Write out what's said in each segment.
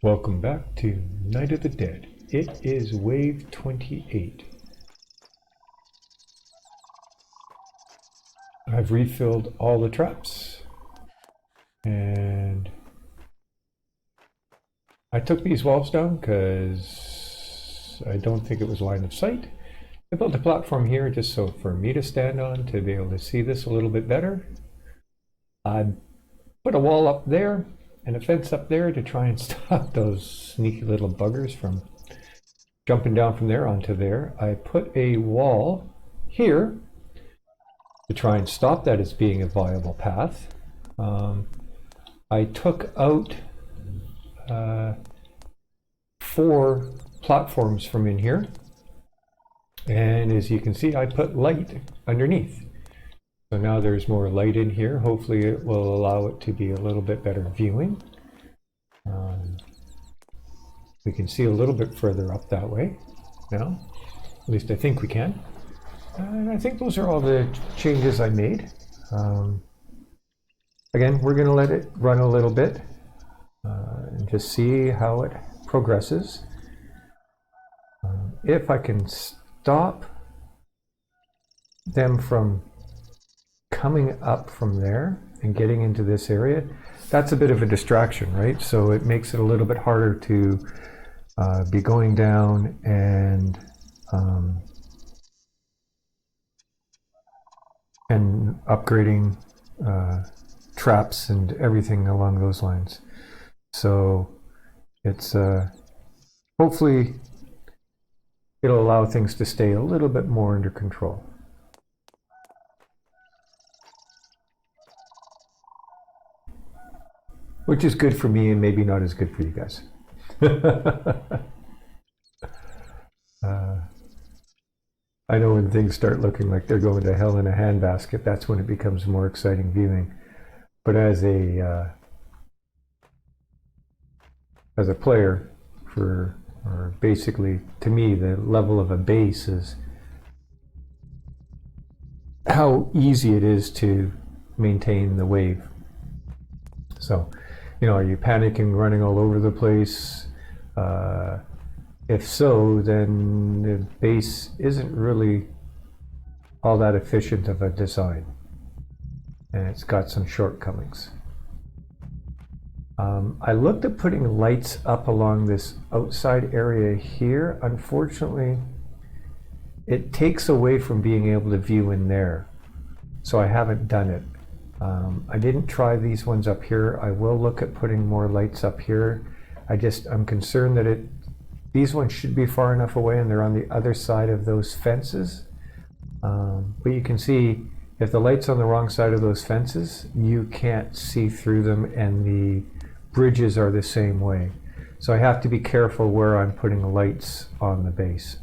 Welcome back to Night of the Dead. It is wave 28. I've refilled all the traps and I took these walls down because I don't think it was line of sight. I built a platform here just so for me to stand on to be able to see this a little bit better. I put a wall up there and a fence up there to try and stop those sneaky little buggers from jumping down from there onto there. I put a wall here to try and stop that as being a viable path. I took out 4 platforms from in here, and as you can see I put light underneath. So now there's more light in here. Hopefully it will allow it to be a little bit better viewing. We can see a little bit further up that way now. At least I think we can. And I think those are all the changes I made. Again, we're going to let it run a little bit and just see how it progresses. If I can stop them from coming up from there and getting into this area, that's a bit of a distraction, right? So it makes it a little bit harder to be going down and upgrading traps and everything along those lines. So it's hopefully it'll allow things to stay a little bit more under control. Which is good for me and maybe not as good for you guys. I know when things start looking like they're going to hell in a handbasket, that's when it becomes more exciting viewing. But as a player, or basically to me, the level of a base is how easy it is to maintain the wave. So, you know, are you panicking, running all over the place? If so, then the base isn't really all that efficient of a design, and it's got some shortcomings. I looked at putting lights up along this outside area here. Unfortunately, it takes away from being able to view in there, so I haven't done it. I didn't try these ones up here. I will look at putting more lights up here. I'm concerned that these ones should be far enough away and they're on the other side of those fences. But you can see if the light's on the wrong side of those fences, you can't see through them, and the bridges are the same way. So I have to be careful where I'm putting the lights on the base.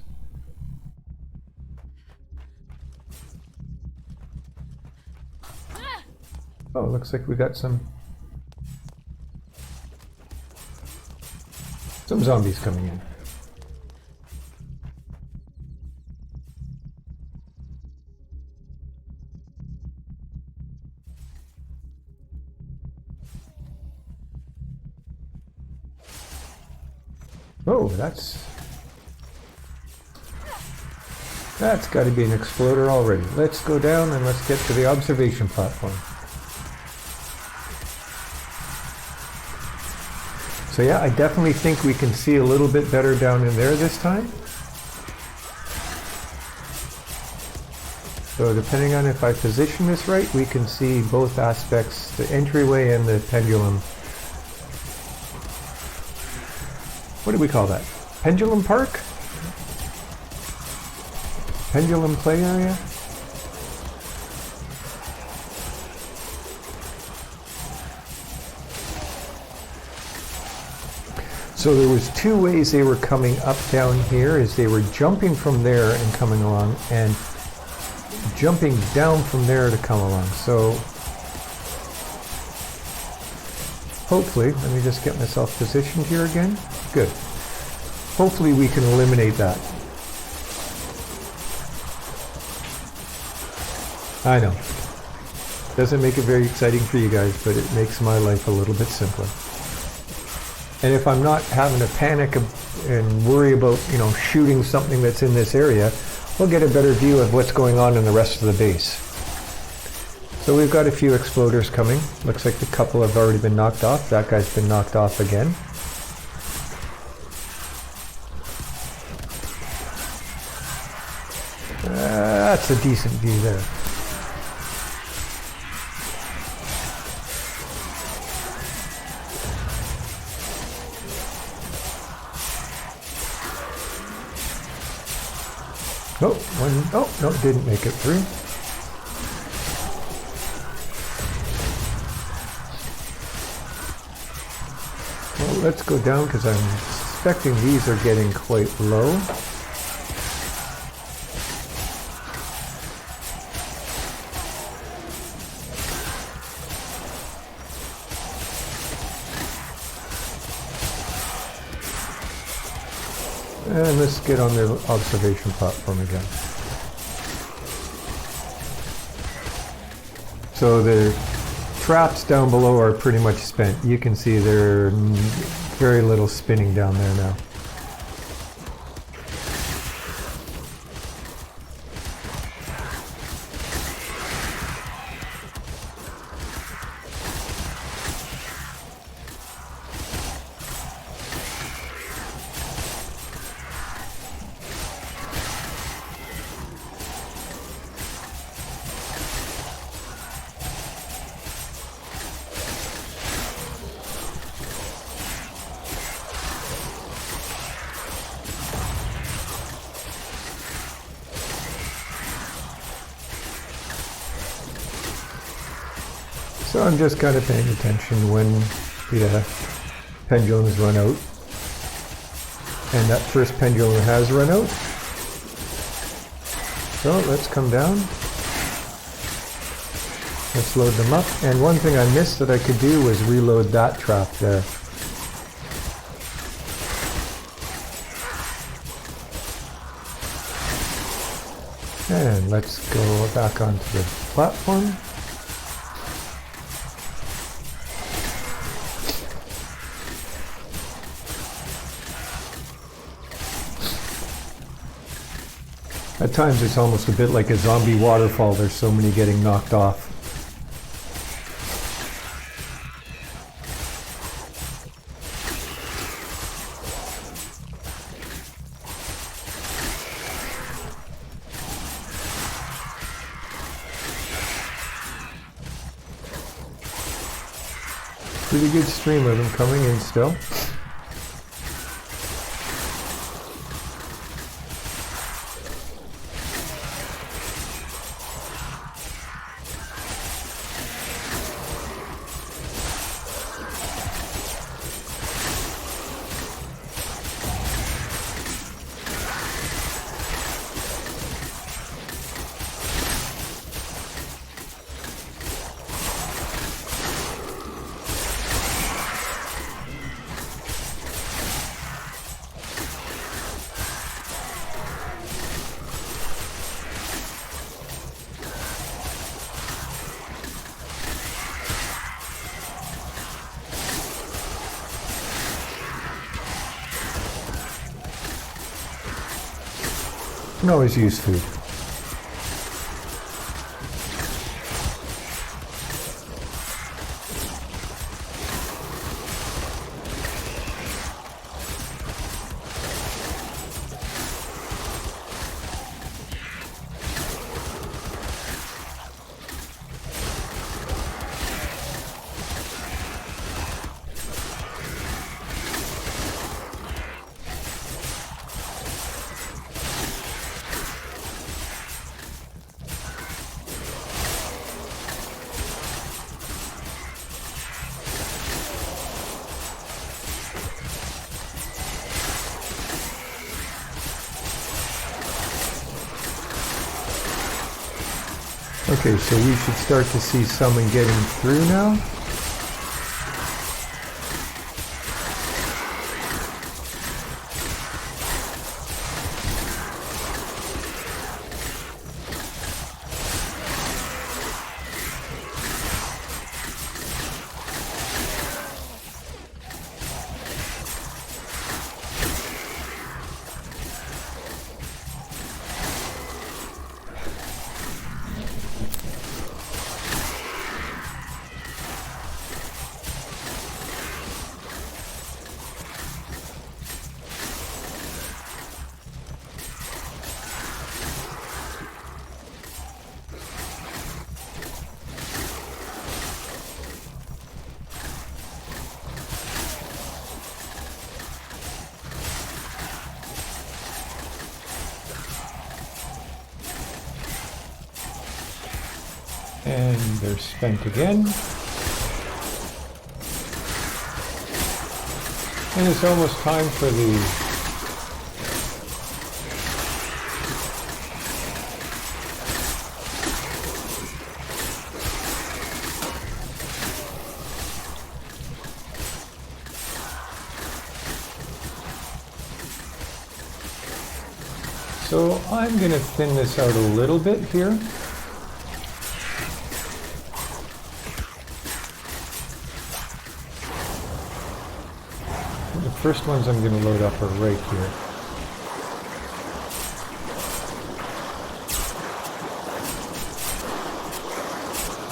Oh, looks like we got some zombies coming in. Oh, that's got to be an exploder already. Let's go down and let's get to the observation platform. So yeah, I definitely think we can see a little bit better down in there this time. So depending on if I position this right, we can see both aspects, the entryway and the pendulum. What do we call that? Pendulum Park? Pendulum play area? So there was 2 ways they were coming up down here, is they were jumping from there and coming along, and jumping down from there to come along. So hopefully, let me just get myself positioned here again. Good. Hopefully we can eliminate that. I know. Doesn't make it very exciting for you guys, but it makes my life a little bit simpler. And if I'm not having to panic and worry about, shooting something that's in this area, we'll get a better view of what's going on in the rest of the base. So we've got a few exploders coming. Looks like a couple have already been knocked off. That guy's been knocked off again. That's a decent view there. No, didn't make it through. Well, let's go down because I'm suspecting these are getting quite low. And let's get on the observation platform again. So the traps down below are pretty much spent. You can see there's very little spinning down there now. So I'm just kind of paying attention when the pendulums run out. And that first pendulum has run out. So let's come down. Let's load them up. And one thing I missed that I could do was reload that trap there. And let's go back onto the platform. At times it's almost a bit like a zombie waterfall. There's so many getting knocked off. Pretty good stream of them coming in still. You can always use food. Okay, so we should start to see someone getting through now. And they're spent again. And it's almost time for the So I'm going to thin this out a little bit here. The first ones I'm going to load up are right here.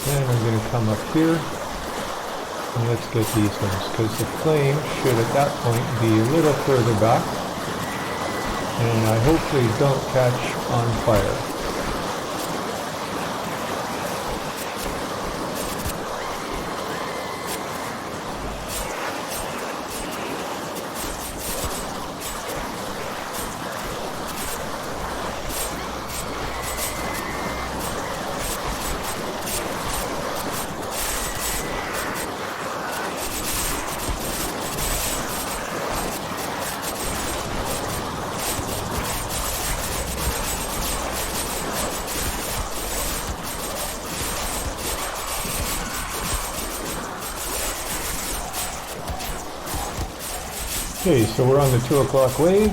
Then I'm going to come up here and let's get these ones, because the flame should at that point be a little further back. And I hopefully don't catch on fire. Okay, so we're on the 2 o'clock wave.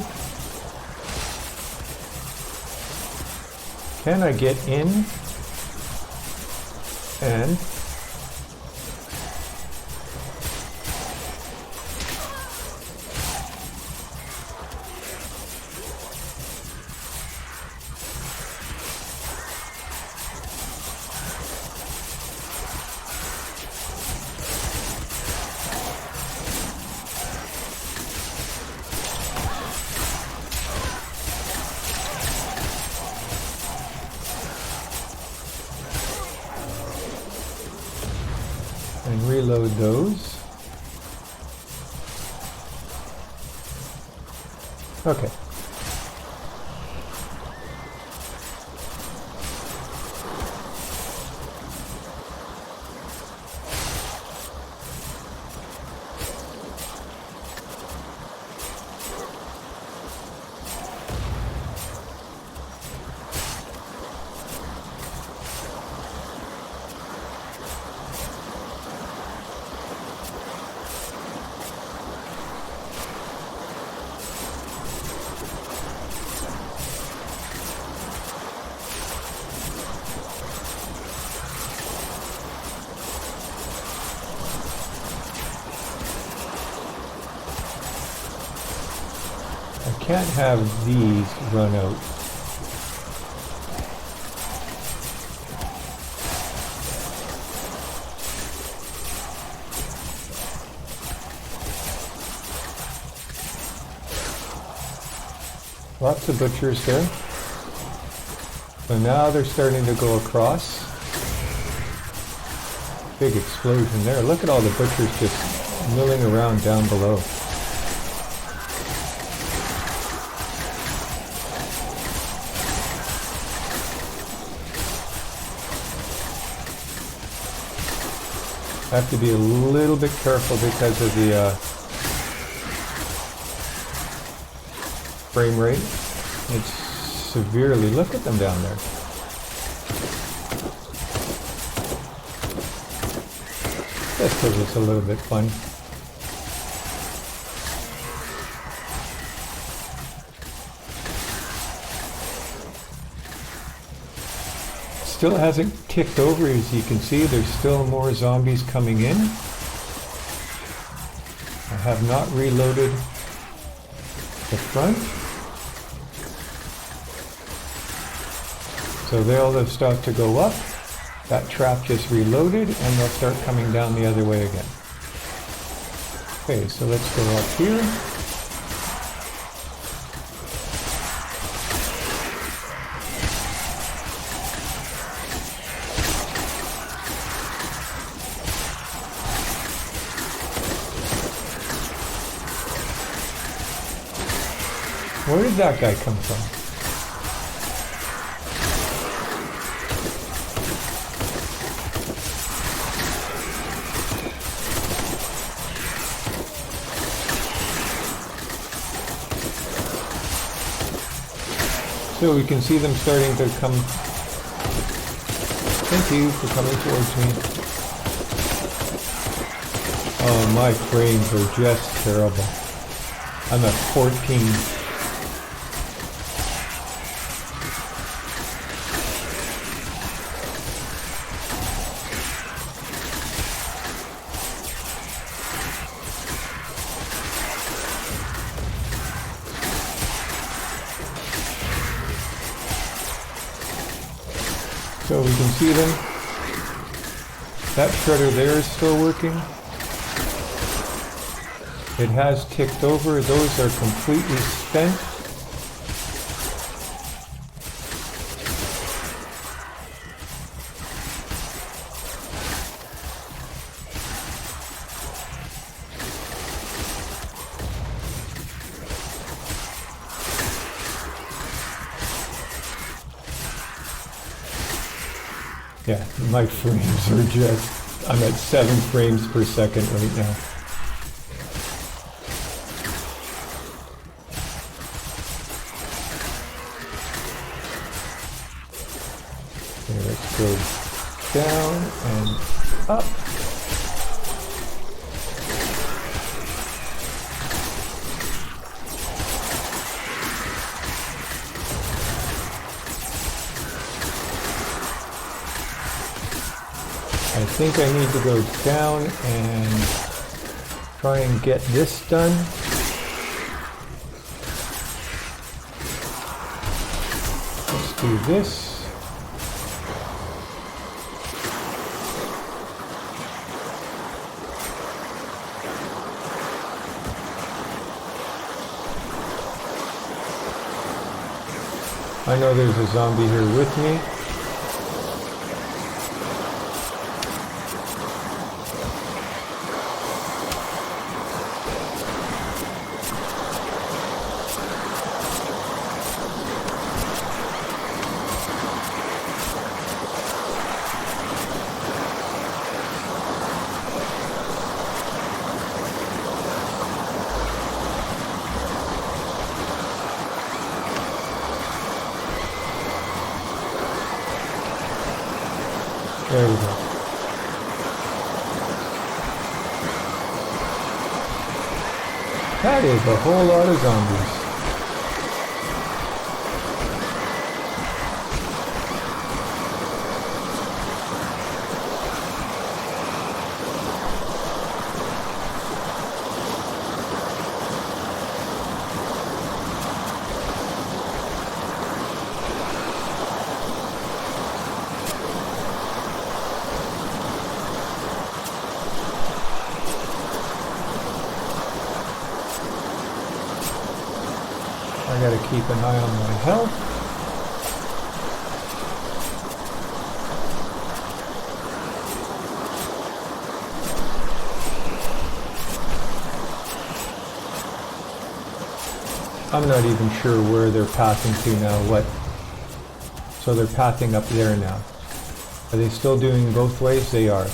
Can I get in and reload those. Okay. Can't have these run out. Lots of butchers there. So now they're starting to go across. Big explosion there. Look at all the butchers just milling around down below. I have to be a little bit careful because of the frame rate. It's severely, look at them down there. This gives us a little bit fun. Still hasn't ticked over, as you can see. There's still more zombies coming in. I have not reloaded the front. So they'll start to go up. That trap just reloaded and they'll start coming down the other way again. Okay, so let's go up here. Where did that guy come from? So we can see them starting to come. Thank you for coming towards me. Oh, my frames are just terrible. I'm at 14. So we can see them. That shredder there is still working. It has ticked over. Those are completely spent. Yeah, my frames are just, I'm at 7 frames per second right now. Okay, let's go down and up. I think I need to go down and try and get this done. Let's do this. I know there's a zombie here with me. There we go. That is a whole lot of zombies. I gotta keep an eye on my health. I'm not even sure where they're pathing to now, so they're pathing up there now. Are they still doing both ways? They are.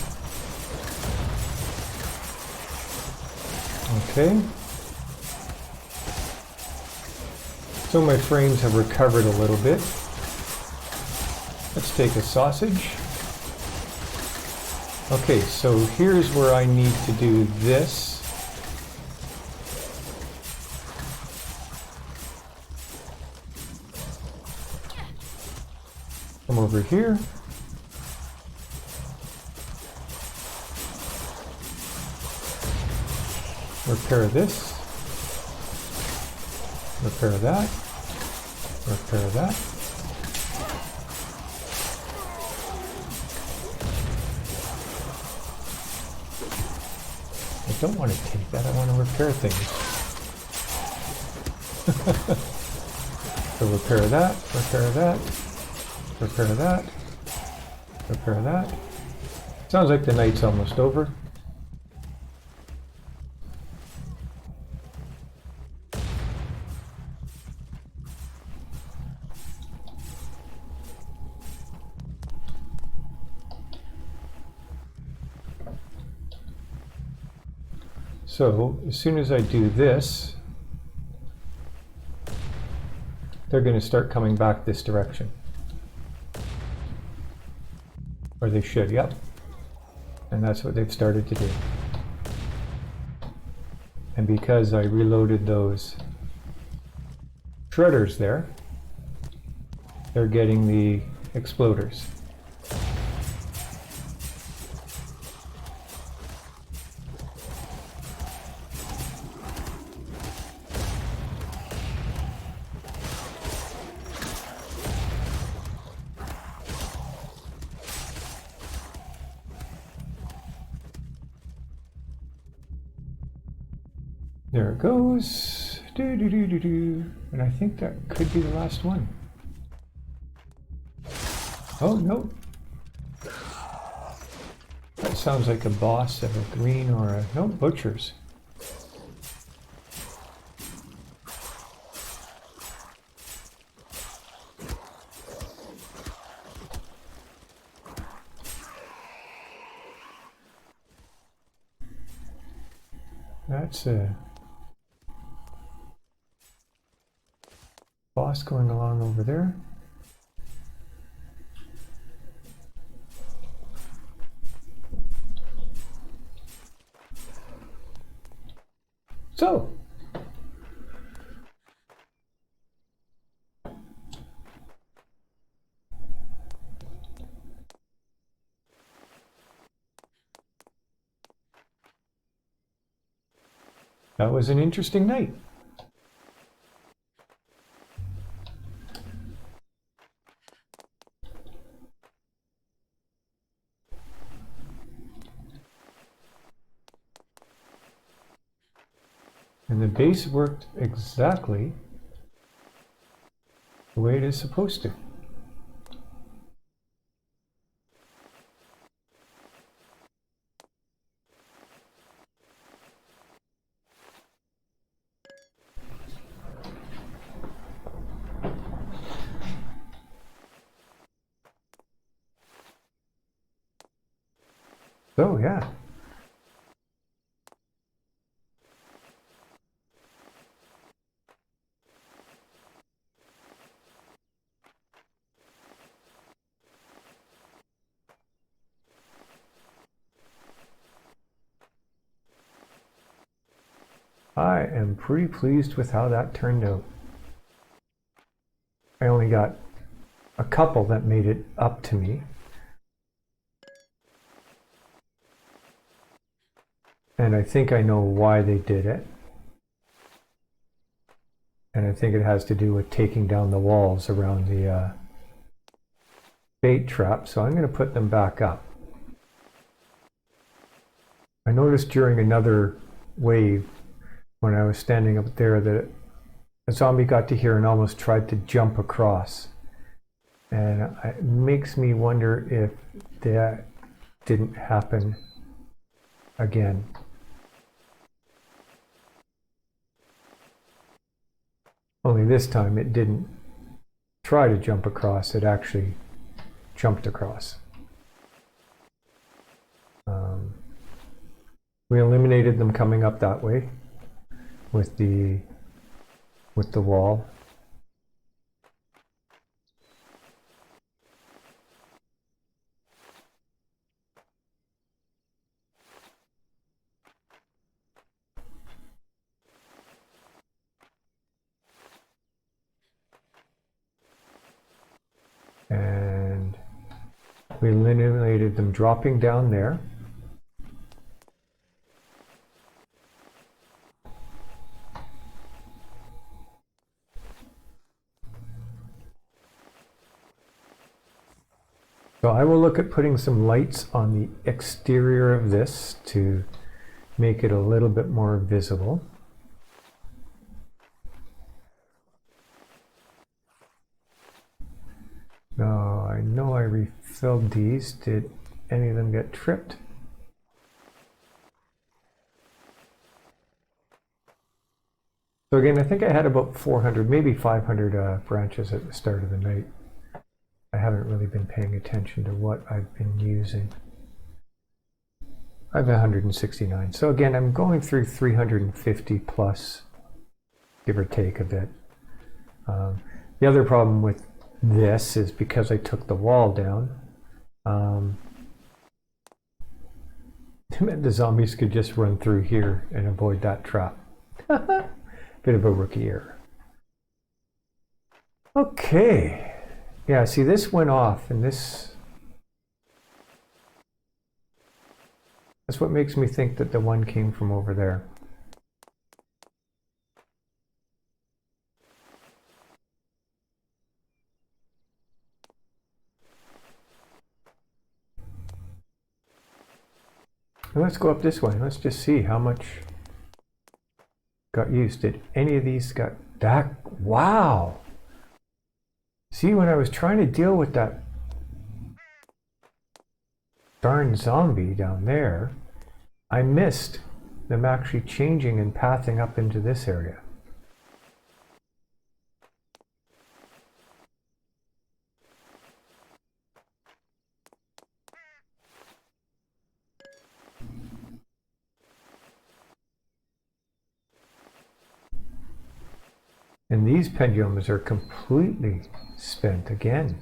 Okay. So my frames have recovered a little bit. Let's take a sausage. Okay, so here's where I need to do this. Come over here. Repair this. Repair that. Repair that. I don't want to take that, I want to repair things. So repair that, repair that, repair that, repair that. Sounds like the night's almost over. So as soon as I do this, they're going to start coming back this direction. Or they should, yep. And that's what they've started to do. And because I reloaded those shredders there, they're getting the exploders. There it goes. Do, do, do, do, do. And I think that could be the last one. Oh, no. That sounds like a boss of a green or a... No, butchers. That's a... boss going along over there. So, that was an interesting night. And the base worked exactly the way it is supposed to. So, yeah. I am pretty pleased with how that turned out. I only got a couple that made it up to me. And I think I know why they did it. And I think it has to do with taking down the walls around the bait trap. So I'm going to put them back up. I noticed during another wave, when I was standing up there, that a zombie got to here and almost tried to jump across. And it makes me wonder if that didn't happen again. Only this time it didn't try to jump across, it actually jumped across. We eliminated them coming up that way with the wall. And we eliminated them dropping down there. So I will look at putting some lights on the exterior of this to make it a little bit more visible. Now, I know I refilled these. Did any of them get tripped? So again, I think I had about 400, maybe 500 branches at the start of the night. I haven't really been paying attention to what I've been using. I have 169. So again, I'm going through 350 plus, give or take a bit. The other problem with this is because I took the wall down, it meant the zombies could just run through here and avoid that trap. Bit of a rookie error. Okay. Yeah, see, this went off, and this... That's what makes me think that the one came from over there. Let's go up this way. Let's just see how much got used. Did any of these got that? Wow. See, when I was trying to deal with that darn zombie down there, I missed them actually changing and pathing up into this area. And these pendulums are completely spent again.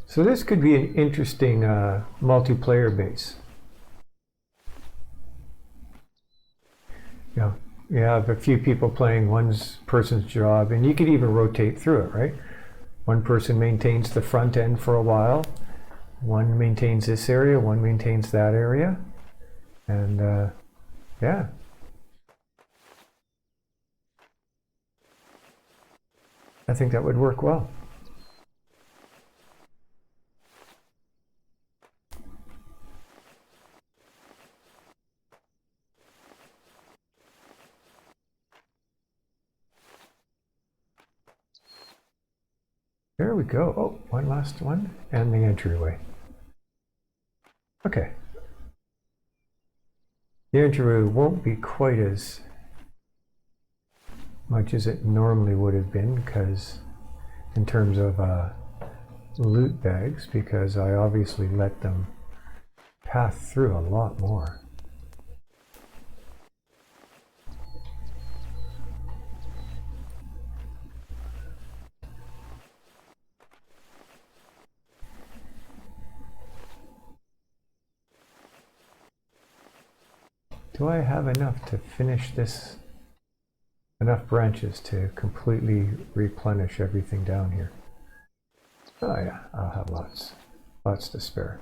So this could be an interesting multiplayer base. Yeah. You have a few people playing one person's job, and you could even rotate through it, right? One person maintains the front end for a while, one maintains this area, one maintains that area, and yeah. I think that would work well. There we go. Oh, one last one, and the entryway. Okay. The entryway won't be quite as much as it normally would have been, because in terms of loot bags, because I obviously let them path through a lot more. Do I have enough to finish this? Enough branches to completely replenish everything down here? Oh yeah, I'll have lots to spare.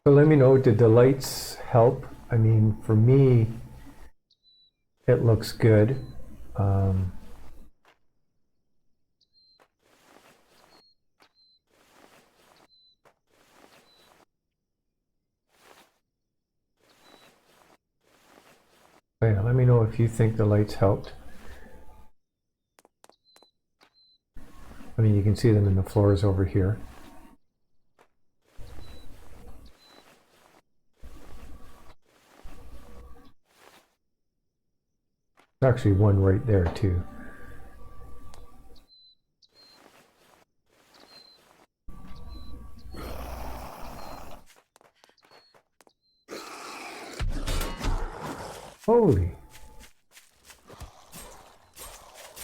So let me know, did the lights help? I mean, for me, it looks good. Yeah, let me know if you think the lights helped. I mean, you can see them in the floors over here. There's actually one right there too. Holy.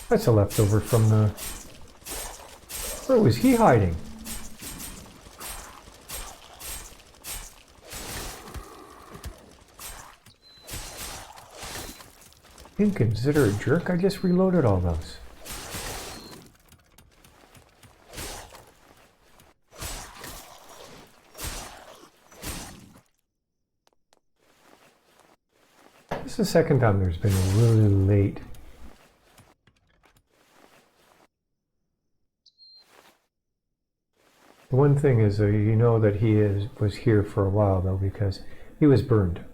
That's a leftover from the... Where was he hiding? Inconsiderate jerk, I just reloaded all those. This is the second time there's been really late. The one thing is, you know that he was here for a while though, because he was burned.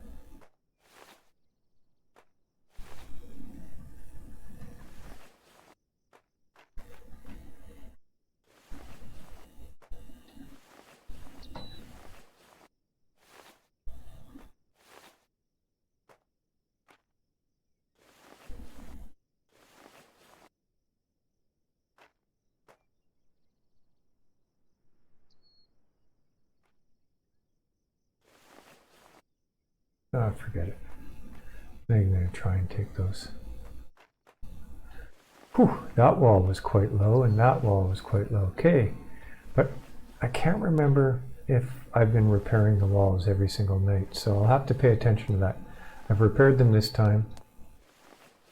Oh, forget it. I'm going to try and take those. Whew, that wall was quite low and that wall was quite low. Okay, but I can't remember if I've been repairing the walls every single night, so I'll have to pay attention to that. I've repaired them this time.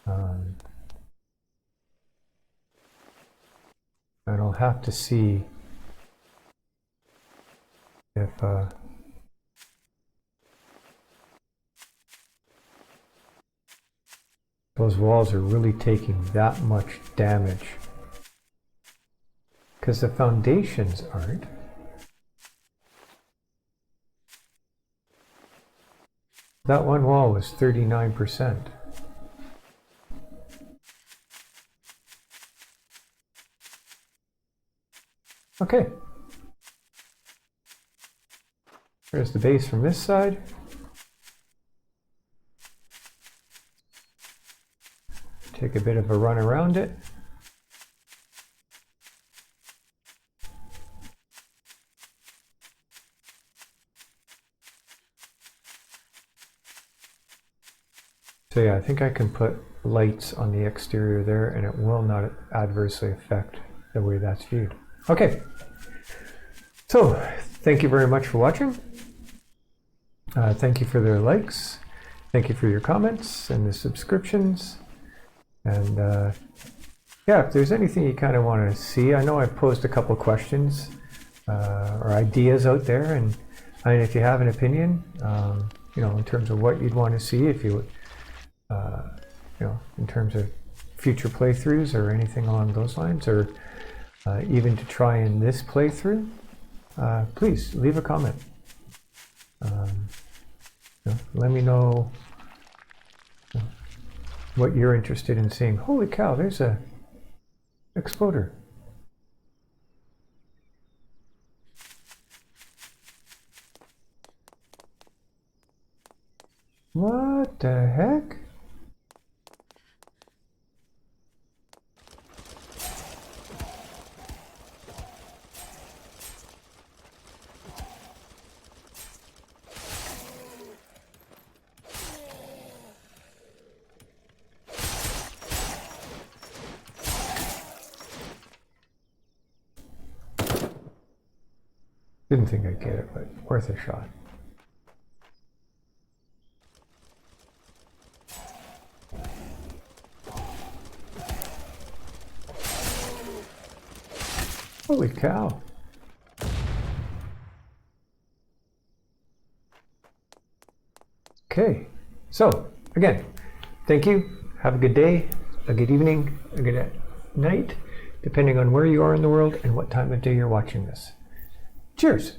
And I'll have to see if those walls are really taking that much damage, because the foundations aren't. That one wall was 39%. Okay. There's the base from this side. Take a bit of a run around it. So yeah, I think I can put lights on the exterior there and it will not adversely affect the way that's viewed. Okay, so thank you very much for watching. Thank you for the likes. Thank you for your comments and the subscriptions. And yeah, if there's anything you kind of want to see, I know I've posed a couple questions or ideas out there, and if you have an opinion, you know, in terms of what you'd want to see, if you, you know, in terms of future playthroughs or anything along those lines, or even to try in this playthrough, please leave a comment. You know, let me know what you're interested in seeing. Holy cow, there's a exploder. What the heck? Didn't think I'd get it, but worth a shot. Holy cow. Okay, so again, thank you. Have a good day, a good evening, a good night, depending on where you are in the world and what time of day you're watching this. Cheers.